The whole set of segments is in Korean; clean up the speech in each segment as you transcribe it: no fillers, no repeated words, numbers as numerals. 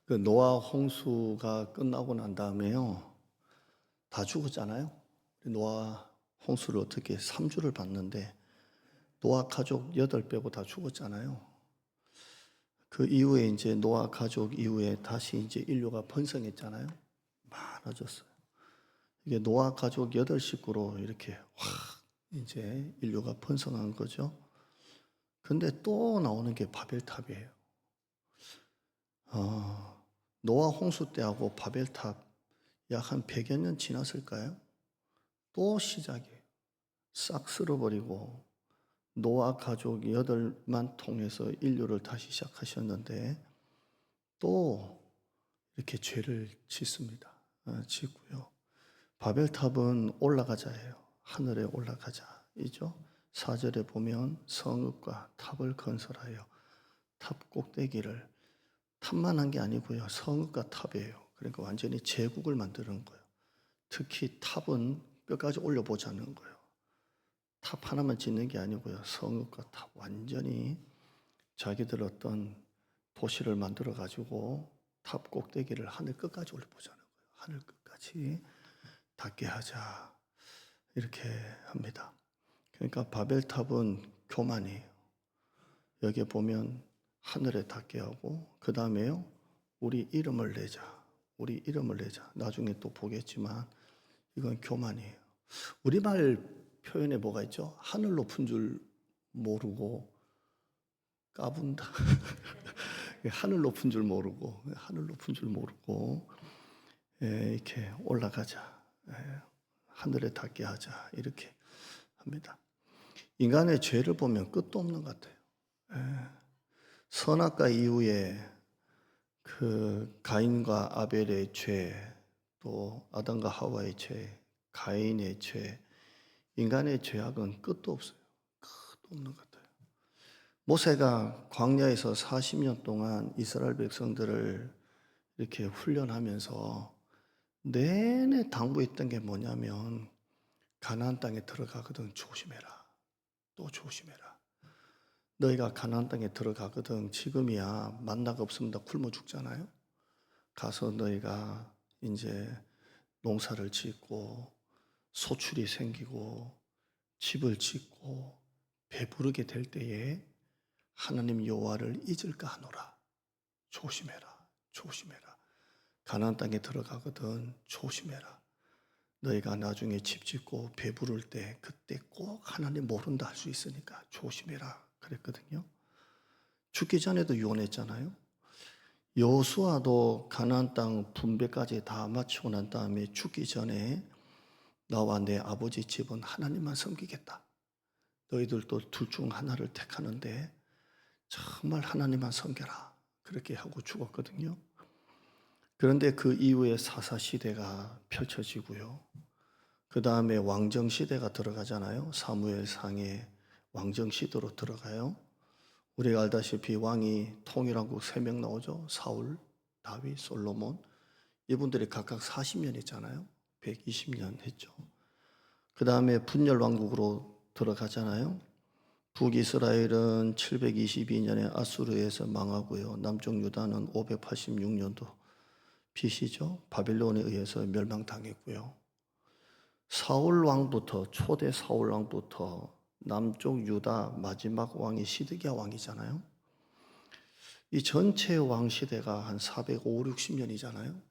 그 노아 홍수가 끝나고 난 다음에요. 다 죽었잖아요. 노아 홍수를 어떻게 3주를 봤는데 노아 가족 8 빼고 다 죽었잖아요. 그 이후에 이제 노아 가족 이후에 다시 이제 인류가 번성했잖아요. 많아졌어요. 이게 노아 가족 8 식구로 이렇게 확 이제 인류가 번성한 거죠. 근데 또 나오는 게 바벨탑이에요. 노아 홍수 때하고 바벨탑 약 한 100여 년 지났을까요? 또 시작이에요. 싹 쓸어버리고 노아 가족 8만 통해서 인류를 다시 시작하셨는데 또 이렇게 죄를 짓습니다. 짓고요. 바벨탑은 올라가자예요. 하늘에 올라가자이죠. 4절에 보면 성읍과 탑을 건설하여 탑 꼭대기를 탑만 한 게 아니고요. 성읍과 탑이에요. 그러니까 완전히 제국을 만드는 거예요. 특히 탑은 끝까지 올려보자는 거예요. 탑 하나만 짓는 게 아니고요. 성읍과 탑 완전히 자기들 어떤 도시를 만들어 가지고 탑 꼭대기를 하늘 끝까지 올려보자는 거예요. 하늘 끝까지 닿게 하자. 이렇게 합니다. 그러니까 바벨탑은 교만이에요. 여기에 보면 하늘에 닿게 하고 그 다음에요. 우리 이름을 내자. 우리 이름을 내자. 나중에 또 보겠지만 이건 교만이에요. 우리말 표현에 뭐가 있죠? 하늘 높은 줄 모르고 까분다. 하늘 높은 줄 모르고 하늘 높은 줄 모르고 이렇게 올라가자. 하늘에 닿게 하자. 이렇게 합니다. 인간의 죄를 보면 끝도 없는 것 같아요. 선악과 이후에 그 가인과 아벨의 죄, 또 아담과 하와의 죄, 가인의 죄, 인간의 죄악은 끝도 없어요. 끝도 없는 것 같아요. 모세가 광야에서 40년 동안 이스라엘 백성들을 이렇게 훈련하면서 내내 당부했던 게 뭐냐면 가나안 땅에 들어가거든 조심해라. 또 조심해라. 너희가 가나안 땅에 들어가거든 지금이야 만나가 없으면 다 굶어 죽잖아요. 가서 너희가 이제 농사를 짓고 소출이 생기고 집을 짓고 배부르게 될 때에 하나님 여호와를 잊을까 하노라. 조심해라. 조심해라. 가나안 땅에 들어가거든 조심해라. 너희가 나중에 집 짓고 배부를 때 그때 꼭 하나님 모른다 할 수 있으니까 조심해라 그랬거든요. 죽기 전에도 유언했잖아요. 여호수아도 가나안 땅 분배까지 다 마치고 난 다음에 죽기 전에 나와 내 아버지 집은 하나님만 섬기겠다. 너희들도 둘 중 하나를 택하는데 정말 하나님만 섬겨라. 그렇게 하고 죽었거든요. 그런데 그 이후에 사사시대가 펼쳐지고요. 그 다음에 왕정시대가 들어가잖아요. 사무엘상의 왕정시대로 들어가요. 우리가 알다시피 왕이 통일왕국 3명 나오죠. 사울, 다윗, 솔로몬. 이분들이 각각 40년 했잖아요. 120년 했죠. 그 다음에 분열왕국으로 들어가잖아요. 북이스라엘은 722년에 아수르에서 망하고요. 남쪽 유다는 586년도 BC죠. 바벨론에 의해서 멸망당했고요. 사울왕부터 초대 사울왕부터 남쪽 유다 마지막 왕이 시드기야 왕이잖아요. 이 전체 왕 시대가 한 405, 60년이잖아요.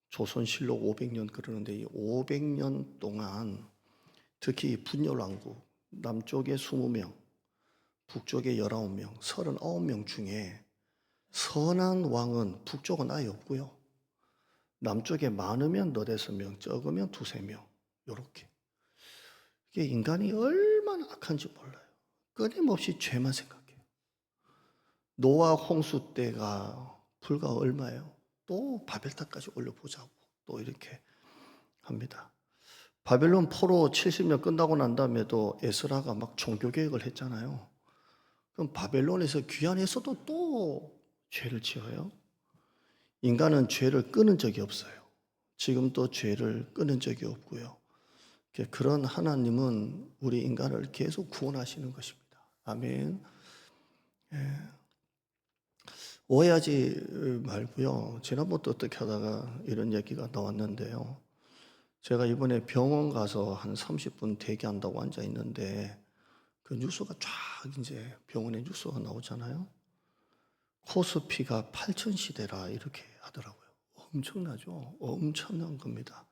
조선실록 500년 그러는데 이 500년 동안 특히 분열왕국 남쪽에 20명, 북쪽에 19명, 39명 중에 선한 왕은 북쪽은 아예 없고요. 남쪽에 많으면 너댓 명, 적으면 두세 명 이렇게. 이게 인간이 얼마나 악한지 몰라요. 끊임없이 죄만 생각해요. 노아 홍수 때가 불과 얼마예요? 또 바벨탑까지 올려보자고 또 이렇게 합니다. 바벨론 포로 70년 끝나고 난 다음에도 에스라가 막 종교개혁을 했잖아요. 그럼 바벨론에서 귀환해서도 또 죄를 지어요. 인간은 죄를 끊은 적이 없어요. 지금도 죄를 끊은 적이 없고요. 그런 하나님은 우리 인간을 계속 구원하시는 것입니다. 아멘. 오해하지 말고요. 지난번부터 어떻게 하다가 이런 얘기가 나왔는데요. 제가 이번에 병원 가서 한 30분 대기한다고 앉아 있는데 그 뉴스가 쫙 이제 병원에 뉴스가 나오잖아요. 코스피가 8천 시대라 이렇게 하더라고요. 엄청나죠? 엄청난 겁니다.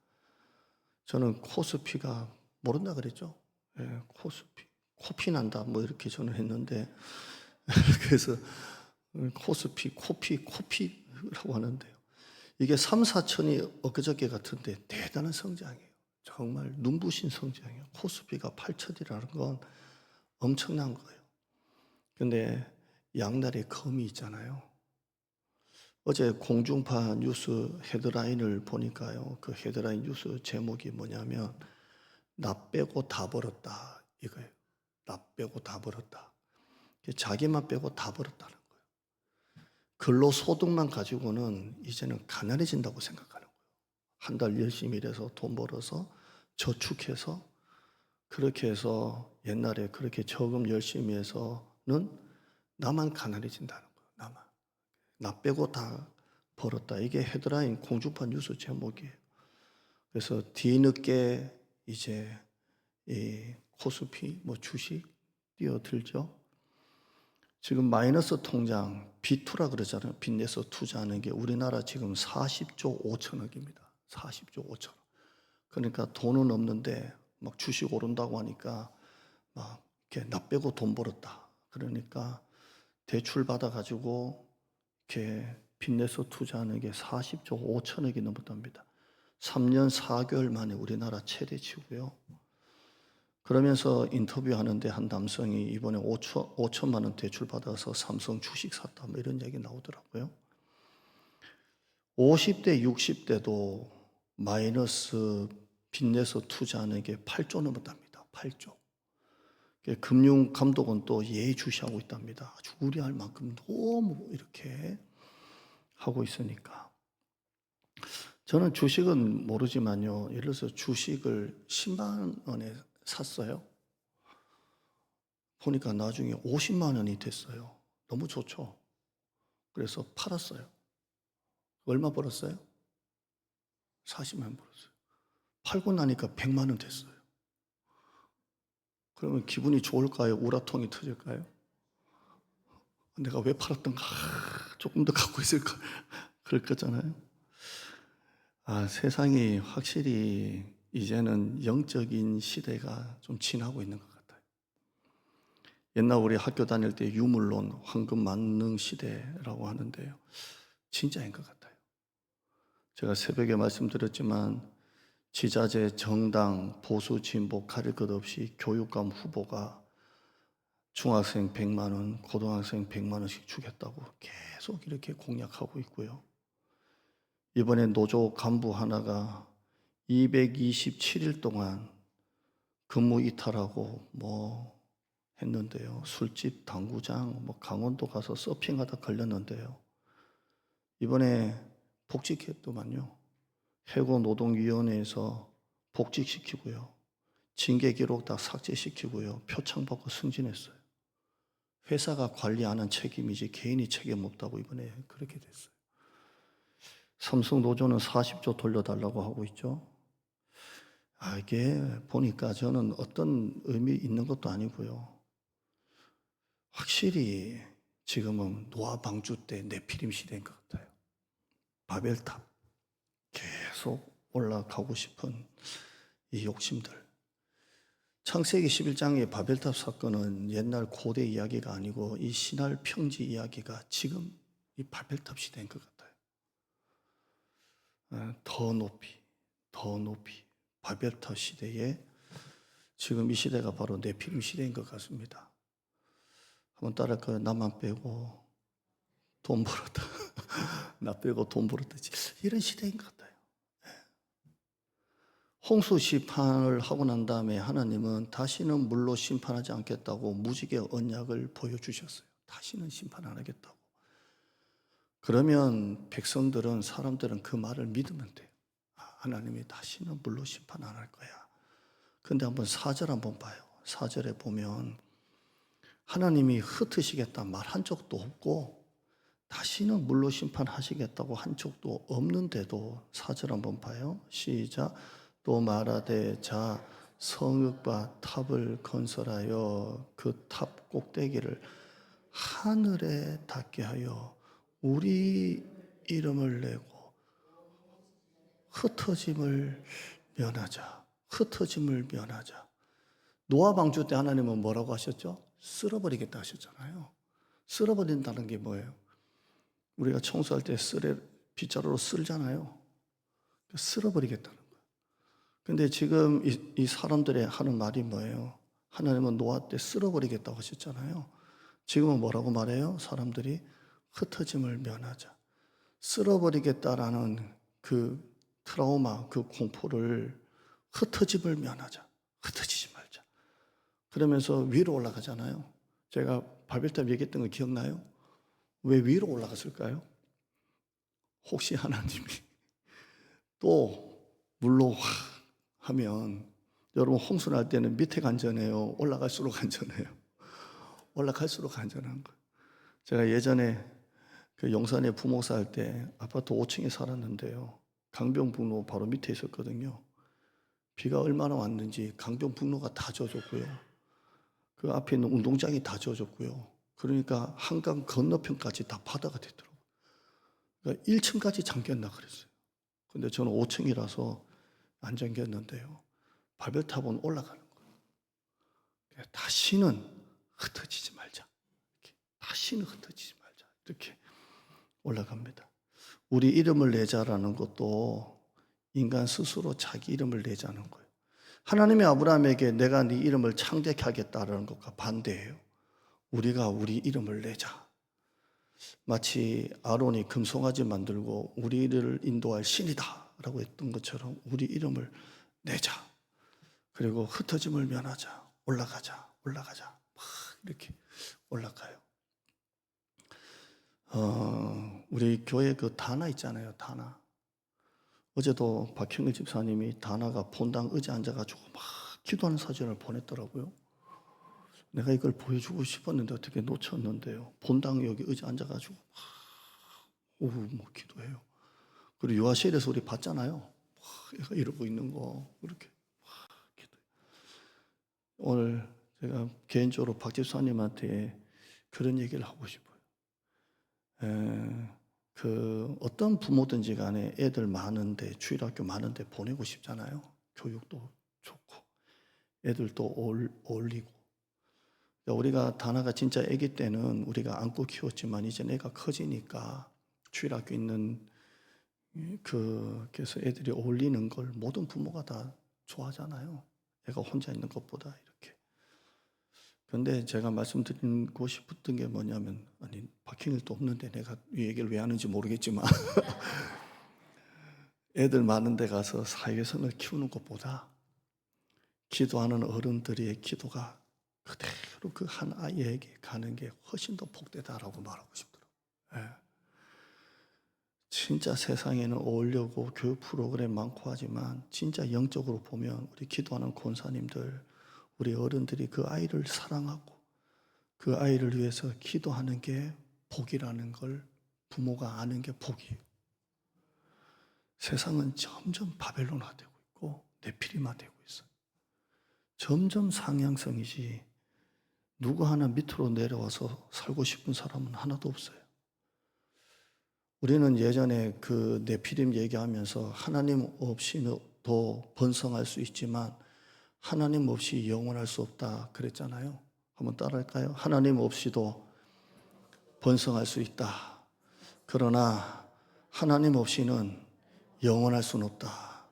저는 코스피가 모른다 그랬죠? 예, 코스피. 코피 난다 뭐 이렇게 저는 했는데 그래서 코스피, 코피라고 하는데요. 이게 3, 4천이 엊그저께 같은데 대단한 성장이에요. 정말 눈부신 성장이에요. 코스피가 8천이라는 건 엄청난 거예요. 근데 양날의 검이 있잖아요. 어제 공중파 뉴스 헤드라인을 보니까요. 그 헤드라인 뉴스 제목이 뭐냐면 나 빼고 다 벌었다 이거예요. 나 빼고 다 벌었다. 자기만 빼고 다 벌었다는 거예요. 근로소득만 가지고는 이제는 가난해진다고 생각하는 거예요. 한 달 열심히 일해서 돈 벌어서 저축해서 그렇게 해서 옛날에 그렇게 저금 열심히 해서는 나만 가난해진다는 거예요. 나만. 나 빼고 다 벌었다. 이게 헤드라인 공중파 뉴스 제목이에요. 그래서 뒤늦게 이제 이 코스피 뭐 주식 뛰어들죠. 지금 마이너스 통장 B2라 그러잖아요. 빚 내서 투자하는 게 우리나라 지금 40조 5천억입니다. 40조 5천억. 그러니까 돈은 없는데 막 주식 오른다고 하니까 막 이렇게 나 빼고 돈 벌었다. 그러니까 대출 받아가지고 이렇게 빚 내서 투자하는 게 40조 5천억이 넘었답니다. 3년 4개월 만에 우리나라 최대치고요. 그러면서 인터뷰하는데 한 남성이 이번에 5천만 원 대출 받아서 삼성 주식 샀다 뭐 이런 얘기 나오더라고요. 50대, 60대도 마이너스 빚내서 투자하는 게 8조 넘었답니다. 8조. 금융감독원 또 예의주시하고 있답니다. 아주 우려할 만큼 너무 이렇게 하고 있으니까. 저는 주식은 모르지만요. 예를 들어서 주식을 10만 원에 샀어요. 보니까 나중에 50만 원이 됐어요. 너무 좋죠. 그래서 팔았어요. 얼마 벌었어요? 40만 원 벌었어요. 팔고 나니까 100만 원 됐어요. 그러면 기분이 좋을까요? 우라통이 터질까요? 내가 왜 팔았던가? 조금 더 갖고 있을까? 그럴 거잖아요. 세상이 확실히 이제는 영적인 시대가 좀 지나고 있는 것 같아요. 옛날 우리 학교 다닐 때 유물론, 황금 만능 시대라고 하는데요. 진짜인 것 같아요. 제가 새벽에 말씀드렸지만 지자재, 정당, 보수, 진보 가릴 것 없이 교육감 후보가 중학생 100만 원, 고등학생 100만 원씩 주겠다고 계속 이렇게 공약하고 있고요. 이번에 노조 간부 하나가 227일 동안 근무 이탈하고 뭐 했는데요. 술집, 당구장, 뭐 강원도 가서 서핑하다 걸렸는데요. 이번에 복직했더만요. 해고노동위원회에서 복직시키고요. 징계 기록 다 삭제시키고요. 표창 받고 승진했어요. 회사가 관리하는 책임이지 개인이 책임 없다고 이번에 그렇게 됐어요. 삼성 노조는 40조 돌려달라고 하고 있죠. 이게 보니까 저는 어떤 의미 있는 것도 아니고요. 확실히 지금은 노아 방주 때 네피림 시대인 것 같아요. 바벨탑 계속 올라가고 싶은 이 욕심들. 창세기 11장의 바벨탑 사건은 옛날 고대 이야기가 아니고 이 신할 평지 이야기가 지금 이 바벨탑 시대인 것 같아요. 더 높이 바벨탑 시대에 지금 이 시대가 바로 네피림 시대인 것 같습니다. 한번 따라할까요? 나만 빼고 돈 벌었다. 나 빼고 돈 벌었다. 이런 시대인 것 같아요. 홍수 심판을 하고 난 다음에 하나님은 다시는 물로 심판하지 않겠다고 무지개 언약을 보여주셨어요. 다시는 심판 안 하겠다고. 그러면 백성들은, 사람들은 그 말을 믿으면 돼요. 하나님이 다시는 물로 심판 안 할 거야. 근데 한번 4절 한번 봐요. 4절에 보면 하나님이 흩으시겠다 말 한 적도 없고 다시는 물로 심판하시겠다고 한 적도 없는데도 4절 한번 봐요. 시작. 또 말하되 자 성읍과 탑을 건설하여 그 탑 꼭대기를 하늘에 닿게 하여 우리 이름을 내고 흩어짐을 면하자. 흩어짐을 면하자. 노아 방주 때 하나님은 뭐라고 하셨죠? 쓸어버리겠다 하셨잖아요. 쓸어버린다는 게 뭐예요? 우리가 청소할 때 빗자루로 쓸잖아요. 쓸어버리겠다는 거예요. 근데 지금 이 사람들이 하는 말이 뭐예요? 하나님은 노아 때 쓸어버리겠다고 하셨잖아요. 지금은 뭐라고 말해요? 사람들이 흩어짐을 면하자. 쓸어버리겠다라는 그 트라우마, 그 공포를 흩어짐을 면하자. 흩어지지 말자. 그러면서 위로 올라가잖아요. 제가 바벨탑 얘기했던 거 기억나요? 왜 위로 올라갔을까요? 혹시 하나님이 또 물로 확 하면 여러분 홍수 날 때는 밑에 간전해요? 올라갈수록 간전해요? 올라갈수록 간전한 거예요. 제가 예전에 그 용산에 부목사 할 때 아파트 5층에 살았는데요. 강변북로 바로 밑에 있었거든요. 비가 얼마나 왔는지 강변북로가 다 젖었고요. 그 앞에 있는 운동장이 다 젖었고요. 그러니까 한강 건너편까지 다 바다가 됐더라고요. 그러니까 1층까지 잠겼나 그랬어요. 근데 저는 5층이라서 안 잠겼는데요. 바벨탑은 올라가는 거예요. 다시는 흩어지지 말자. 이렇게. 다시는 흩어지지 말자. 이렇게 올라갑니다. 우리 이름을 내자라는 것도 인간 스스로 자기 이름을 내자는 거예요. 하나님이 아브라함에게 내가 네 이름을 창대케 하겠다라는 것과 반대예요. 우리가 우리 이름을 내자. 마치 아론이 금송아지 만들고 우리를 인도할 신이다 라고 했던 것처럼 우리 이름을 내자. 그리고 흩어짐을 면하자. 올라가자. 올라가자. 막 이렇게 올라가요. 우리 교회 그 다나 있잖아요. 다나. 어제도 박형일 집사님이 다나가 본당 의자 앉아가지고 막 기도하는 사진을 보냈더라고요. 내가 이걸 보여주고 싶었는데 어떻게 놓쳤는데요. 본당 여기 의자 앉아가지고 막 오후 뭐 기도해요. 그리고 유아실에서 우리 봤잖아요. 막 얘가 이러고 있는 거 이렇게 막 기도해요. 오늘 제가 개인적으로 박 집사님한테 그런 얘기를 하고 싶어요. 그 어떤 부모든지 간에 애들 많은데 주일학교 많은데 보내고 싶잖아요. 교육도 좋고 애들도 어울리고. 우리가 다나가 진짜 아기 때는 우리가 안고 키웠지만 이제 애가 커지니까 주일학교 있는 그래서 애들이 어울리는 걸 모든 부모가 다 좋아하잖아요. 애가 혼자 있는 것보다 이렇게. 그런데 제가 말씀드리고 싶었던 게 뭐냐면, 아니 박형일도 없는데 내가 이 얘기를 왜 하는지 모르겠지만 애들 많은 데 가서 사회성을 키우는 것보다 기도하는 어른들의 기도가 그대로 그 한 아이에게 가는 게 훨씬 더 복되다라고 말하고 싶더라고요. 예. 진짜 세상에는 어울려고 교육 프로그램 많고 하지만 진짜 영적으로 보면 우리 기도하는 권사님들, 우리 어른들이 그 아이를 사랑하고 그 아이를 위해서 기도하는 게 복이라는 걸 부모가 아는 게 복이에요. 세상은 점점 바벨론화되고 있고 네피림화되고 있어요. 점점 상향성이지 누구 하나 밑으로 내려와서 살고 싶은 사람은 하나도 없어요. 우리는 예전에 그 네피림 얘기하면서 하나님 없이도 번성할 수 있지만 하나님 없이 영원할 수 없다 그랬잖아요. 한번 따라할까요? 하나님 없이도 번성할 수 있다. 그러나 하나님 없이는 영원할 수는 없다.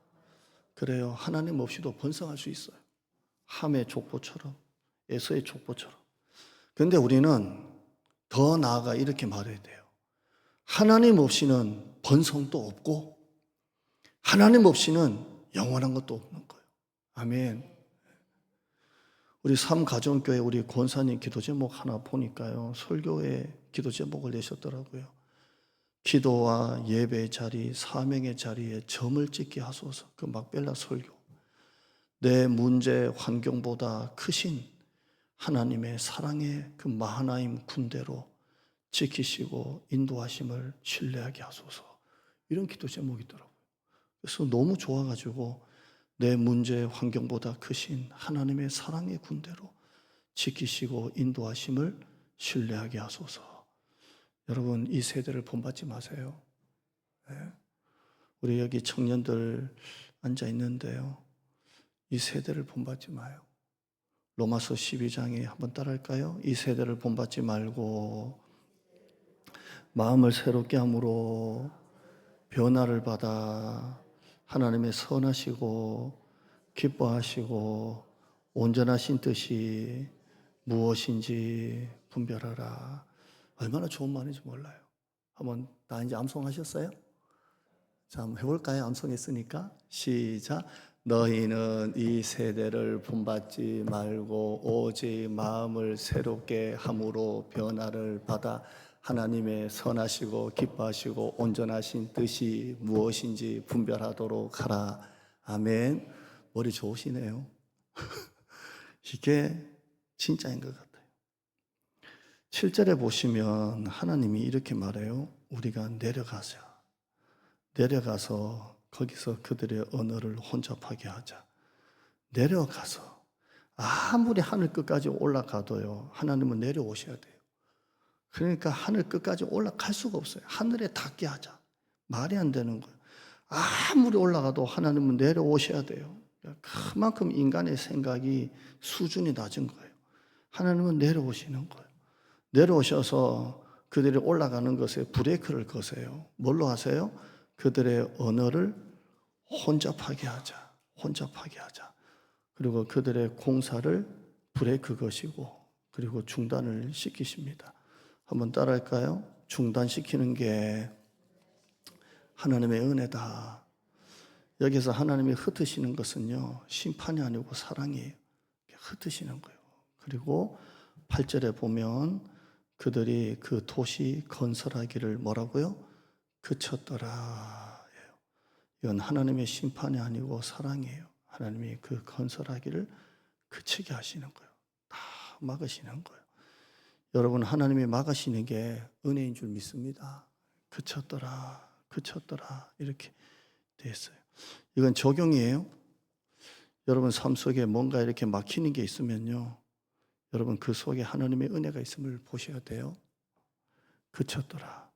그래요. 하나님 없이도 번성할 수 있어요. 함의 족보처럼, 에서의 족보처럼. 그런데 우리는 더 나아가 이렇게 말해야 돼요. 하나님 없이는 번성도 없고 하나님 없이는 영원한 것도 없는 거예요. 아멘. 우리 삼가정교회 우리 권사님 기도 제목 하나 보니까요. 설교에 기도 제목을 내셨더라고요. 기도와 예배의 자리, 사명의 자리에 점을 찍게 하소서. 그 막벨라 설교. 내 문제 환경보다 크신 하나님의 사랑의 그 마하나임 군대로 지키시고 인도하심을 신뢰하게 하소서. 이런 기도 제목이 있더라고요. 그래서 너무 좋아가지고 내 문제 환경보다 크신 하나님의 사랑의 군대로 지키시고 인도하심을 신뢰하게 하소서. 여러분, 이 세대를 본받지 마세요. 네. 우리 여기 청년들 앉아 있는데요, 이 세대를 본받지 마요. 로마서 12장에 한번 따라할까요? 이 세대를 본받지 말고 마음을 새롭게 함으로 변화를 받아 하나님의 선하시고 기뻐하시고 온전하신 뜻이 무엇인지 분별하라. 얼마나 좋은 말인지 몰라요. 한번 다 이제 암송하셨어요? 자, 한번 해볼까요? 암송했으니까 시작. 너희는 이 세대를 본받지 말고 오직 마음을 새롭게 함으로 변화를 받아 하나님의 선하시고 기뻐하시고 온전하신 뜻이 무엇인지 분별하도록 하라. 아멘. 머리 좋으시네요. 이게 진짜인 것 같아요. 7절에 보시면 하나님이 이렇게 말해요. 우리가 내려가서 거기서 그들의 언어를 혼잡하게 하자. 내려가서 아무리 하늘 끝까지 올라가도요, 하나님은 내려오셔야 돼요. 그러니까 하늘 끝까지 올라갈 수가 없어요. 하늘에 닿게 하자. 말이 안 되는 거예요. 아무리 올라가도 하나님은 내려오셔야 돼요. 그만큼 인간의 생각이 수준이 낮은 거예요. 하나님은 내려오시는 거예요. 내려오셔서 그들이 올라가는 것에 브레이크를 거세요. 뭘로 하세요? 그들의 언어를 혼잡하게 하자. 혼잡하게 하자. 그리고 그들의 공사를 브레이크 거시고 그리고 중단을 시키십니다. 한번 따라할까요? 중단시키는 게 하나님의 은혜다. 여기서 하나님이 흩으시는 것은요, 심판이 아니고 사랑이에요. 흩으시는 거예요. 그리고 8절에 보면 그들이 그 도시 건설하기를 뭐라고요? 그쳤더라. 이건 하나님의 심판이 아니고 사랑이에요. 하나님이 그 건설하기를 그치게 하시는 거예요. 다 막으시는 거예요. 여러분, 하나님이 막으시는 게 은혜인 줄 믿습니다. 그쳤더라, 그쳤더라 이렇게 돼 있어요. 이건 적용이에요. 여러분 삶 속에 뭔가 이렇게 막히는 게 있으면요, 여러분 그 속에 하나님의 은혜가 있음을 보셔야 돼요. 그쳤더라.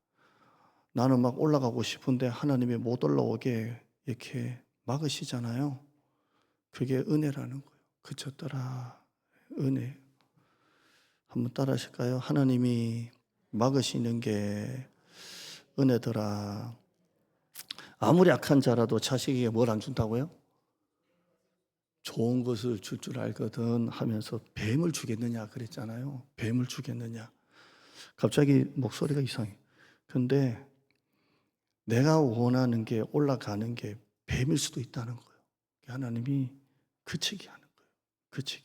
나는 막 올라가고 싶은데 하나님이 못 올라오게 이렇게 막으시잖아요. 그게 은혜라는 거예요. 그쳤더라. 은혜. 한번 따라 하실까요? 하나님이 막으시는 게 은혜더라. 아무리 악한 자라도 자식에게 뭘 안 준다고요? 좋은 것을 줄 줄 알거든 하면서 뱀을 주겠느냐 그랬잖아요. 뱀을 주겠느냐. 갑자기 목소리가 이상해. 근데 내가 원하는 게 올라가는 게 뱀일 수도 있다는 거예요. 하나님이 그치게 하는 거예요. 그치게.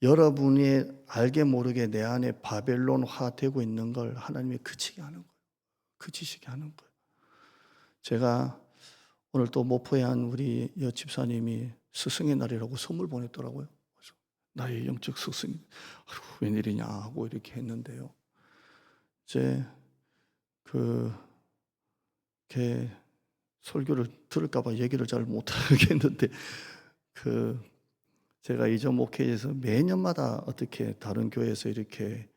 여러분이 알게 모르게 내 안에 바벨론화 되고 있는 걸 하나님이 그치게 하는 거예요. 그치시게 하는 거예요. 제가 오늘 또 목포에 한 우리 여 집사님이 스승의 날이라고 선물 보냈더라고요. 그래서 나의 영적 스승, 웬일이냐 하고 이렇게 했는데요. 이제 걔 설교를 들을까봐 얘기를 잘 못하겠는데, 제가 이전 목회에서 매년마다 어떻게 다른 교회에서 이렇게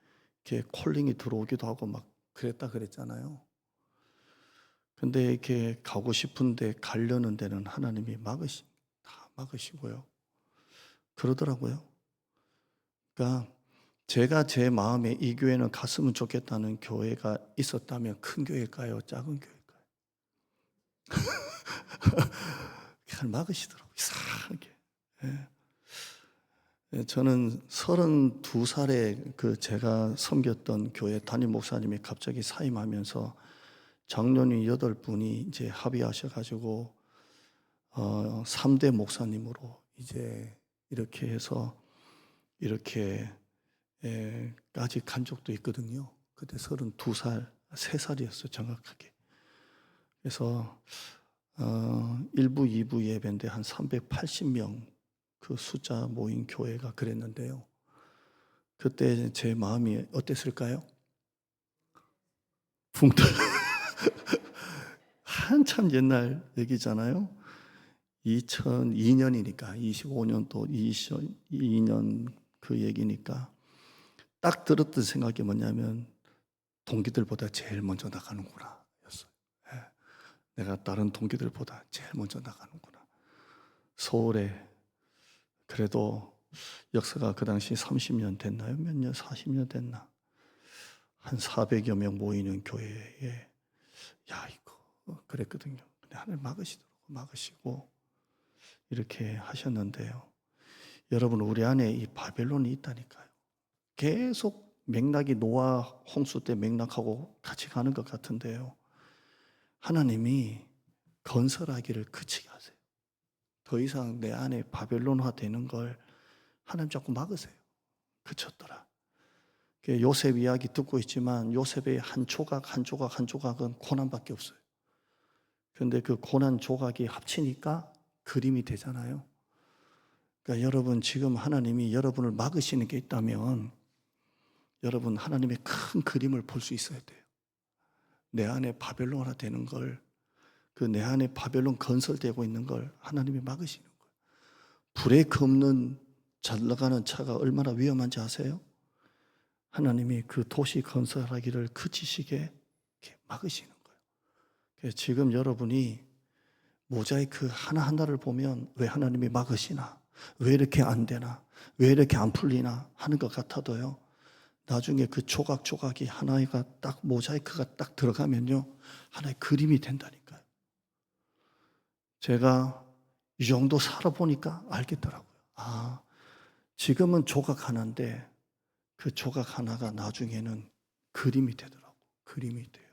콜링이 들어오기도 하고 막 그랬다 그랬잖아요. 근데 이렇게 가고 싶은데 가려는 데는 하나님이 다 막으시고요. 그러더라고요. 그러니까 제가 제 마음에 이 교회는 갔으면 좋겠다는 교회가 있었다면 큰 교회일까요? 작은 교회일까요? 그냥 막으시더라고요. 이상하게. 예. 저는 32살에 제가 섬겼던 교회 담임 목사님이 갑자기 사임하면서 장로님 8분이 이제 합의하셔가지고 3대 목사님으로 이제 이렇게 해서 이렇게 까지 간 적도 있거든요. 그때 32살, 3살이었어요, 정확하게. 그래서 1부, 2부 예배인데 한 380명 그 숫자 모인 교회가 그랬는데요. 그때 제 마음이 어땠을까요? 붕 떠. 한참 옛날 얘기잖아요. 2002년이니까 25년 또 22년 그 얘기니까 딱 들었던 생각이 뭐냐면 동기들보다 제일 먼저 나가는구나 였어요. 예. 내가 다른 동기들보다 제일 먼저 나가는구나. 서울에 그래도 역사가 그 당시 30년 됐나요? 몇 년? 40년 됐나? 한 400여 명 모이는 교회에 야 이거 그랬거든요. 근데 하늘 막으시고 이렇게 하셨는데요. 여러분 우리 안에 이 바벨론이 있다니까요. 계속 맥락이 노아 홍수 때 맥락하고 같이 가는 것 같은데요. 하나님이 건설하기를 그치게 하세요. 더 이상 내 안에 바벨론화 되는 걸 하나님 자꾸 막으세요. 그쳤더라. 요셉 이야기 듣고 있지만 요셉의 한 조각 한 조각 한 조각은 고난밖에 없어요. 그런데 그 고난 조각이 합치니까 그림이 되잖아요. 그러니까 여러분 지금 하나님이 여러분을 막으시는 게 있다면 여러분 하나님의 큰 그림을 볼 수 있어야 돼요. 내 안에 바벨론화 되는 걸, 그 내 안에 바벨론 건설되고 있는 걸 하나님이 막으시는 거예요. 브레이크 없는 잘 나가는 차가 얼마나 위험한지 아세요? 하나님이 그 도시 건설하기를 그치시게 이렇게 막으시는 거예요. 그래서 지금 여러분이 모자이크 하나하나를 보면 왜 하나님이 막으시나? 왜 이렇게 안 되나? 왜 이렇게 안 풀리나? 하는 것 같아도요. 나중에 그 조각조각이 하나가 딱 모자이크가 딱 들어가면요. 하나의 그림이 된다니까요. 제가 이 정도 살아보니까 알겠더라고요. 아, 지금은 조각 하나인데 그 조각 하나가 나중에는 그림이 되더라고요. 그림이 돼요.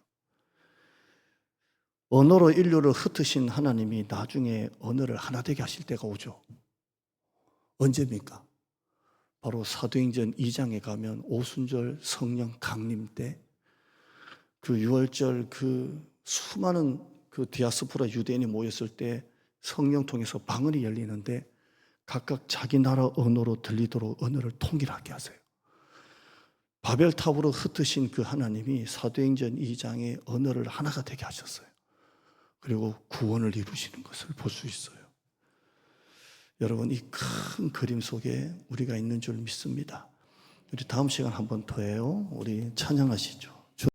언어로 인류를 흩으신 하나님이 나중에 언어를 하나 되게 하실 때가 오죠. 언제입니까? 바로 사도행전 2장에 가면 오순절 성령 강림 때 그 6월절 그 수많은 그 디아스포라 유대인이 모였을 때 성령 통해서 방언이 열리는데 각각 자기 나라 언어로 들리도록 언어를 통일하게 하세요. 바벨탑으로 흩으신 그 하나님이 사도행전 2장에 언어를 하나가 되게 하셨어요. 그리고 구원을 이루시는 것을 볼 수 있어요. 여러분 이 큰 그림 속에 우리가 있는 줄 믿습니다. 우리 다음 시간 한 번 더 해요. 우리 찬양하시죠.